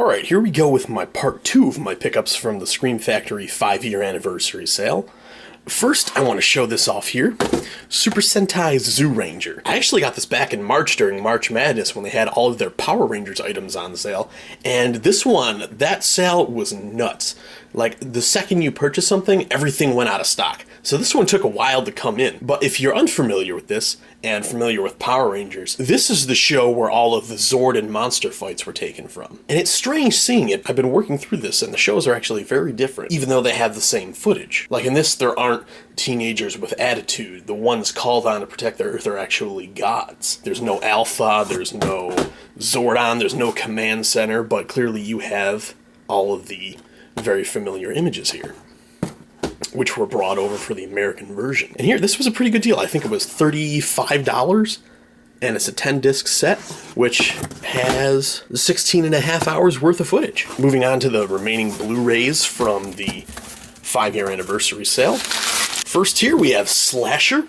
Alright, here we go with my part 2 of my pickups from the Scream Factory 5-year anniversary sale. First, I want to show this off here. Super Sentai Zyuranger. I actually got this back in March during March Madness when they had all of their Power Rangers items on sale. And this one, that sale was nuts. Like, the second you purchase something, everything went out of stock. So this one took a while to come in. But if you're unfamiliar with this, and familiar with Power Rangers, this is the show where all of the Zord and monster fights were taken from. And it's strange seeing it. I've been working through this, and the shows are actually very different, even though they have the same footage. Like in this, there aren't teenagers with attitude. The ones called on to protect the Earth are actually gods. There's no Alpha, there's no Zordon, there's no command center, but clearly you have all of the very familiar images here, which were brought over for the American version. And here, this was a pretty good deal. I think it was $35, and it's a 10-disc set, which has 16 and a half hours worth of footage. Moving on to the remaining Blu-rays from the 5-year anniversary sale. First here, we have Slasher.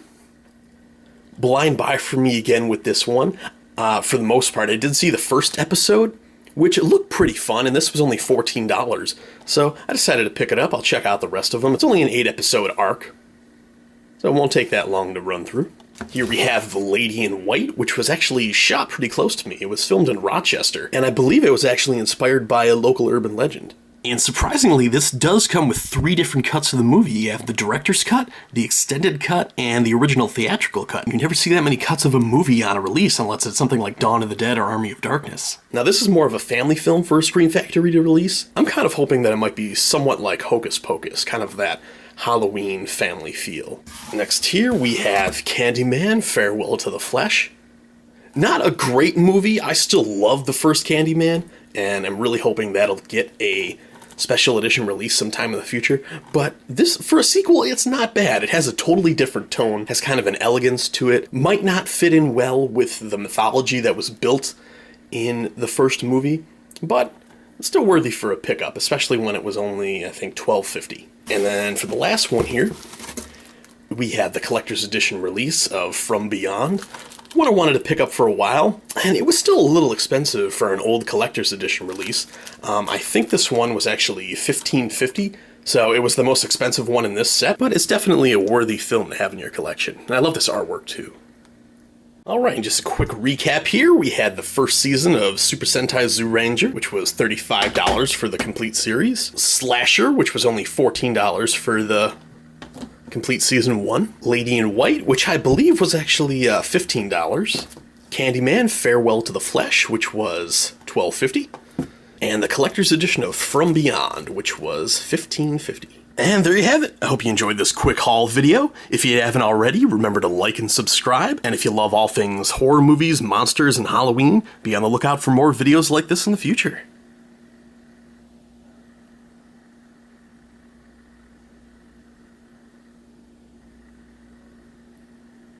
Blind buy for me again with this one. For the most part, I did see the first episode, which looked pretty fun, and this was only $14. So I decided to pick it up. I'll check out the rest of them. It's only an 8-episode arc, so it won't take that long to run through. Here we have The Lady in White, which was actually shot pretty close to me. It was filmed in Rochester, and I believe it was actually inspired by a local urban legend. And surprisingly, this does come with 3 different cuts of the movie. You have the director's cut, the extended cut, and the original theatrical cut. You never see that many cuts of a movie on a release unless it's something like Dawn of the Dead or Army of Darkness. Now this is more of a family film for a Scream Factory to release. I'm kind of hoping that it might be somewhat like Hocus Pocus, kind of that Halloween family feel. Next here we have Candyman, Farewell to the Flesh. Not a great movie. I still love the first Candyman, and I'm really hoping that'll get a special edition release sometime in the future, but this, for a sequel, it's not bad. It has a totally different tone, has kind of an elegance to it, might not fit in well with the mythology that was built in the first movie, but it's still worthy for a pickup, especially when it was only, I think, $12.50. And then for the last one here, we have the collector's edition release of From Beyond. One I wanted to pick up for a while, and it was still a little expensive for an old collector's edition release. I think this one was actually $15.50, so it was the most expensive one in this set, but it's definitely a worthy film to have in your collection. And I love this artwork too. Alright, and just a quick recap here. We had the first season of Super Sentai Zyuranger, which was $35 for the complete series. Slasher, which was only $14 for the complete season 1. Lady in White, which I believe was actually $15. Candyman, Farewell to the Flesh, which was $12.50. And the collector's edition of From Beyond, which was $15.50. And there you have it. I hope you enjoyed this quick haul video. If you haven't already, remember to like and subscribe. And if you love all things horror movies, monsters, and Halloween, be on the lookout for more videos like this in the future.